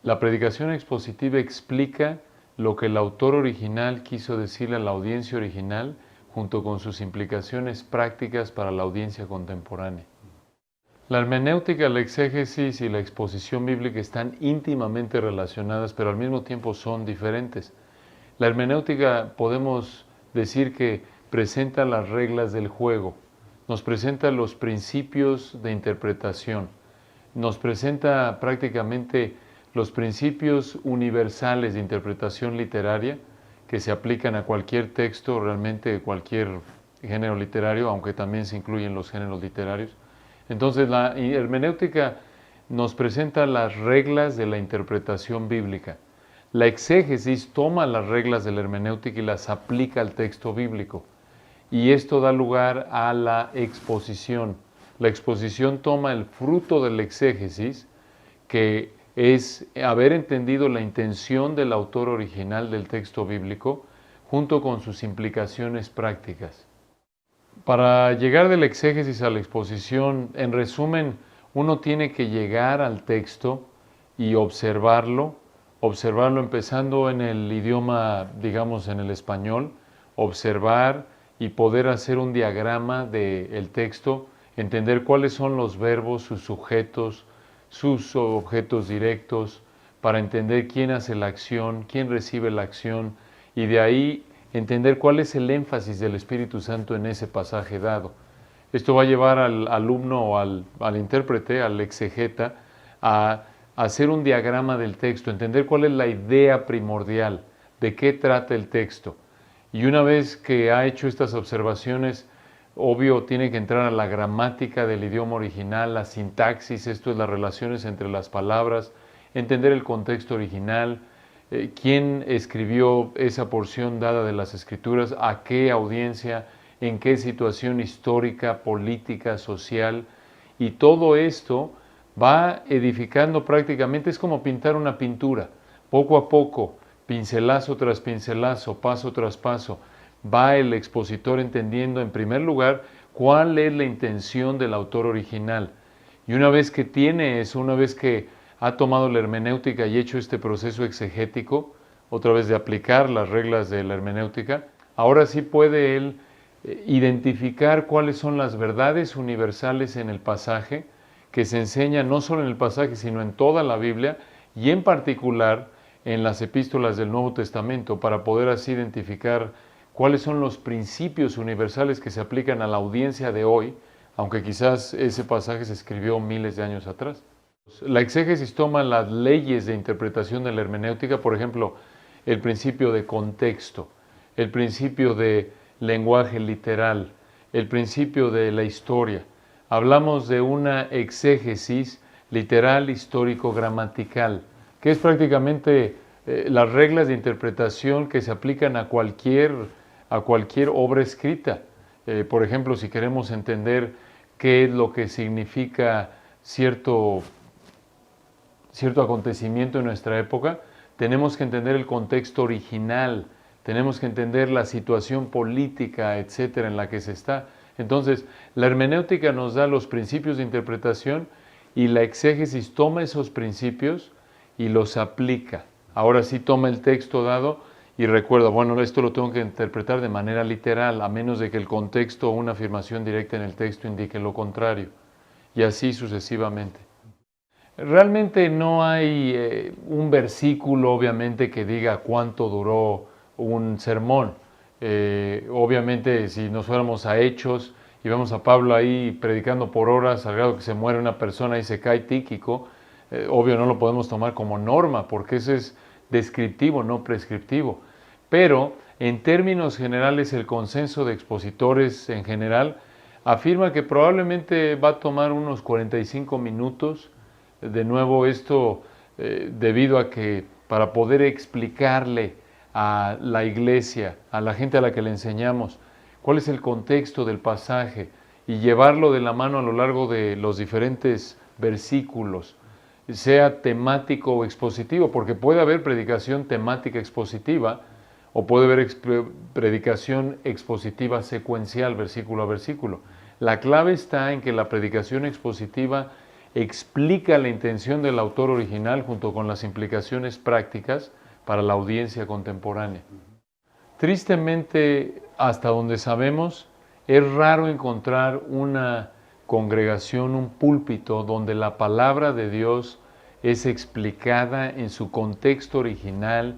La predicación expositiva explica lo que el autor original quiso decirle a la audiencia original, junto con sus implicaciones prácticas para la audiencia contemporánea. La hermenéutica, la exégesis y la exposición bíblica están íntimamente relacionadas, pero al mismo tiempo son diferentes. La hermenéutica podemos decir que presenta las reglas del juego, nos presenta los principios de interpretación, nos presenta prácticamente los principios universales de interpretación literaria que se aplican a cualquier texto, realmente cualquier género literario, aunque también se incluyen los géneros literarios. Entonces la hermenéutica nos presenta las reglas de la interpretación bíblica. La exégesis toma las reglas de la hermenéutica y las aplica al texto bíblico. Y esto da lugar a la exposición. La exposición toma el fruto de la exégesis, que es haber entendido la intención del autor original del texto bíblico, junto con sus implicaciones prácticas. Para llegar de la exégesis a la exposición, en resumen, uno tiene que llegar al texto y observarlo empezando en el idioma, digamos, en el español, observar y poder hacer un diagrama del texto, entender cuáles son los verbos, sus sujetos, sus objetos directos, para entender quién hace la acción, quién recibe la acción, y de ahí entender cuál es el énfasis del Espíritu Santo en ese pasaje dado. Esto va a llevar al alumno o al intérprete, al exegeta, a hacer un diagrama del texto, entender cuál es la idea primordial, de qué trata el texto. Y una vez que ha hecho estas observaciones, obvio, tiene que entrar a la gramática del idioma original, la sintaxis, esto es las relaciones entre las palabras, entender el contexto original, quién escribió esa porción dada de las Escrituras, a qué audiencia, en qué situación histórica, política, social, y todo esto va edificando prácticamente, es como pintar una pintura, poco a poco, pincelazo tras pincelazo, paso tras paso, va el expositor entendiendo en primer lugar cuál es la intención del autor original. Y una vez que tiene eso, una vez que ha tomado la hermenéutica y hecho este proceso exegético, otra vez de aplicar las reglas de la hermenéutica, ahora sí puede él identificar cuáles son las verdades universales en el pasaje, que se enseñan no solo en el pasaje, sino en toda la Biblia, y en particular en las epístolas del Nuevo Testamento, para poder así identificar cuáles son los principios universales que se aplican a la audiencia de hoy, aunque quizás ese pasaje se escribió miles de años atrás. La exégesis toma las leyes de interpretación de la hermenéutica, por ejemplo, el principio de contexto, el principio de lenguaje literal, el principio de la historia. Hablamos de una exégesis literal, histórico, gramatical, que es prácticamente las reglas de interpretación que se aplican a cualquier obra escrita. Por ejemplo, si queremos entender qué es lo que significa cierto acontecimiento en nuestra época, tenemos que entender el contexto original, tenemos que entender la situación política, etcétera, en la que se está. Entonces, la hermenéutica nos da los principios de interpretación y la exégesis toma esos principios y los aplica. Ahora sí toma el texto dado y recuerda, bueno, esto lo tengo que interpretar de manera literal, a menos de que el contexto o una afirmación directa en el texto indique lo contrario, y así sucesivamente. Realmente no hay un versículo, obviamente, que diga cuánto duró un sermón. Obviamente, si nos fuéramos a Hechos y vemos a Pablo ahí predicando por horas, al grado que se muere una persona y se cae Tíquico, obvio no lo podemos tomar como norma, porque eso es descriptivo, no prescriptivo. Pero, en términos generales, el consenso de expositores en general afirma que probablemente va a tomar unos 45 minutos. De nuevo, esto debido a que para poder explicarle a la iglesia, a la gente a la que le enseñamos, cuál es el contexto del pasaje y llevarlo de la mano a lo largo de los diferentes versículos, sea temático o expositivo, porque puede haber predicación temática expositiva o puede haber predicación expositiva secuencial, versículo a versículo. La clave está en que la predicación expositiva explica la intención del autor original junto con las implicaciones prácticas para la audiencia contemporánea. Tristemente, hasta donde sabemos, es raro encontrar una congregación, un púlpito, donde la palabra de Dios es explicada en su contexto original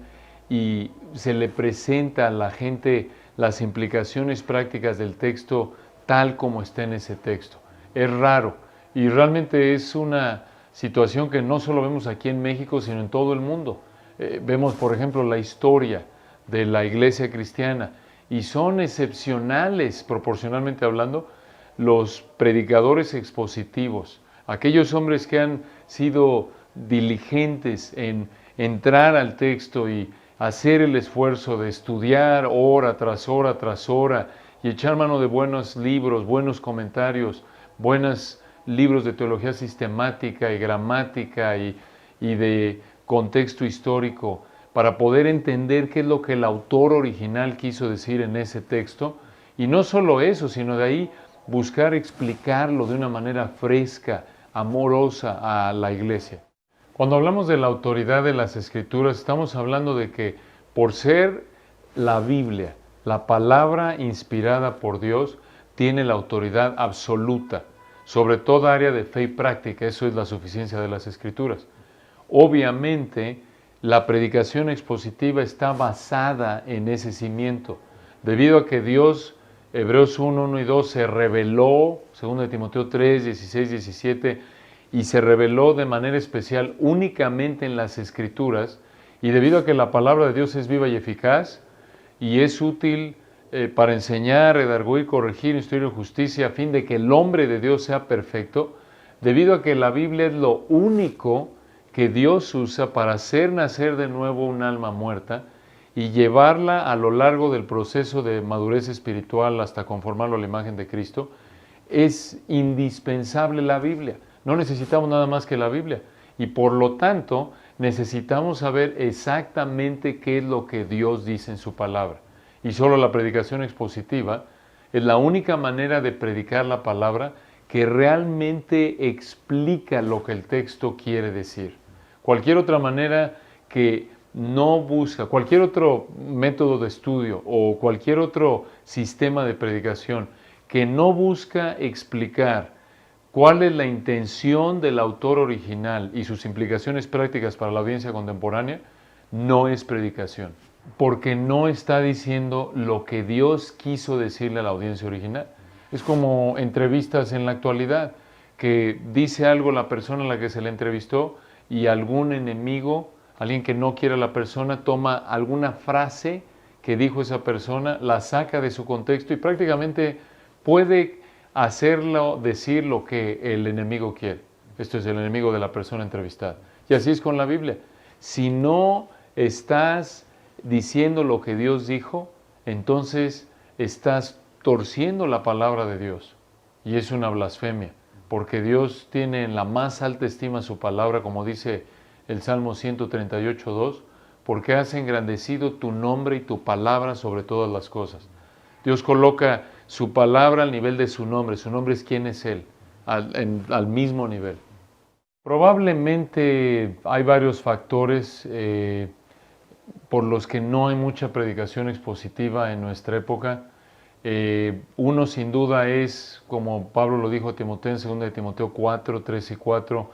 y se le presenta a la gente las implicaciones prácticas del texto tal como está en ese texto. Es raro y realmente es una situación que no solo vemos aquí en México, sino en todo el mundo. Vemos, por ejemplo, la historia de la iglesia cristiana y son excepcionales, proporcionalmente hablando, los predicadores expositivos, aquellos hombres que han sido diligentes en entrar al texto y hacer el esfuerzo de estudiar hora tras hora tras hora y echar mano de buenos libros, buenos comentarios, buenos libros de teología sistemática y gramática y de contexto histórico para poder entender qué es lo que el autor original quiso decir en ese texto. Y no solo eso, sino de ahí buscar explicarlo de una manera fresca, amorosa a la iglesia. Cuando hablamos de la autoridad de las Escrituras, estamos hablando de que por ser la Biblia, la palabra inspirada por Dios, tiene la autoridad absoluta sobre toda área de fe y práctica. Eso es la suficiencia de las Escrituras. Obviamente, la predicación expositiva está basada en ese cimiento, debido a que Dios, Hebreos 1, 1 y 2, se reveló, 2 Timoteo 3, 16, 17, y se reveló de manera especial únicamente en las Escrituras, y debido a que la palabra de Dios es viva y eficaz, y es útil para enseñar, redarguir, corregir, instruir en justicia, a fin de que el hombre de Dios sea perfecto, debido a que la Biblia es lo único que Dios usa para hacer nacer de nuevo un alma muerta y llevarla a lo largo del proceso de madurez espiritual hasta conformarlo a la imagen de Cristo, es indispensable la Biblia. No necesitamos nada más que la Biblia y por lo tanto necesitamos saber exactamente qué es lo que Dios dice en su palabra. Y solo la predicación expositiva es la única manera de predicar la palabra que realmente explica lo que el texto quiere decir. Cualquier otra manera que no busca, cualquier otro método de estudio o cualquier otro sistema de predicación que no busca explicar cuál es la intención del autor original y sus implicaciones prácticas para la audiencia contemporánea, no es predicación, porque no está diciendo lo que Dios quiso decirle a la audiencia original. Es como entrevistas en la actualidad, que dice algo la persona a la que se le entrevistó y algún enemigo, alguien que no quiere a la persona, toma alguna frase que dijo esa persona, la saca de su contexto y prácticamente puede hacerlo decir lo que el enemigo quiere. Esto es el enemigo de la persona entrevistada. Y así es con la Biblia. Si no estás diciendo lo que Dios dijo, entonces estás torciendo la palabra de Dios. Y es una blasfemia, porque Dios tiene en la más alta estima su palabra, como dice el Salmo 138, 2, porque has engrandecido tu nombre y tu palabra sobre todas las cosas. Dios coloca su palabra al nivel de su nombre es quién es Él, al mismo nivel. Probablemente hay varios factores por los que no hay mucha predicación expositiva en nuestra época. Uno sin duda es, como Pablo lo dijo a Timoteo en 2 Timoteo 4, 3 y 4,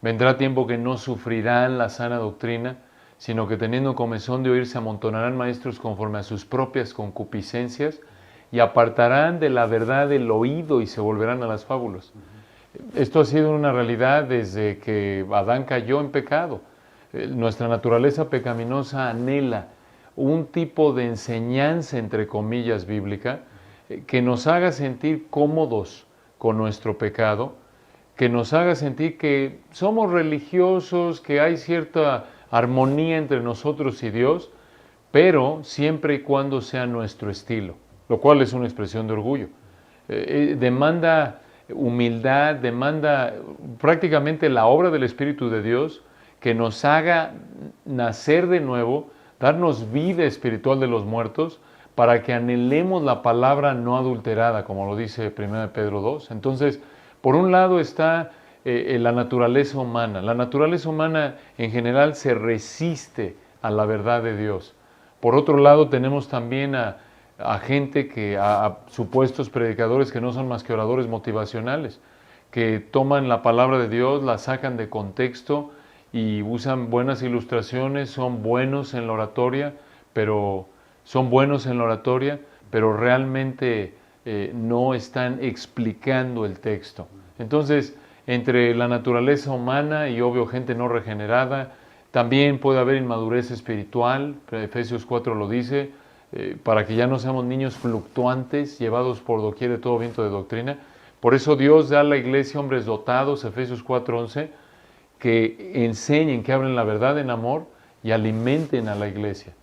vendrá tiempo que no sufrirán la sana doctrina, sino que teniendo comezón de oír se amontonarán maestros conforme a sus propias concupiscencias y apartarán de la verdad el oído y se volverán a las fábulas. Esto ha sido una realidad desde que Adán cayó en pecado. Nuestra naturaleza pecaminosa anhela un tipo de enseñanza, entre comillas, bíblica, que nos haga sentir cómodos con nuestro pecado, que nos haga sentir que somos religiosos, que hay cierta armonía entre nosotros y Dios, pero siempre y cuando sea nuestro estilo, lo cual es una expresión de orgullo. Demanda humildad, demanda prácticamente la obra del Espíritu de Dios que nos haga nacer de nuevo, darnos vida espiritual de los muertos, para que anhelemos la palabra no adulterada, como lo dice 1 Pedro 2. Entonces, por un lado está la naturaleza humana. La naturaleza humana en general se resiste a la verdad de Dios. Por otro lado, tenemos también a gente a supuestos predicadores que no son más que oradores motivacionales, que toman la palabra de Dios, la sacan de contexto y usan buenas ilustraciones, son buenos en la oratoria, pero realmente no están explicando el texto. Entonces, entre la naturaleza humana y obvio gente no regenerada, también puede haber inmadurez espiritual. Efesios 4 lo dice, para que ya no seamos niños fluctuantes, llevados por doquier de todo viento de doctrina. Por eso Dios da a la iglesia hombres dotados, Efesios 4:11, que enseñen, que hablen la verdad en amor y alimenten a la iglesia.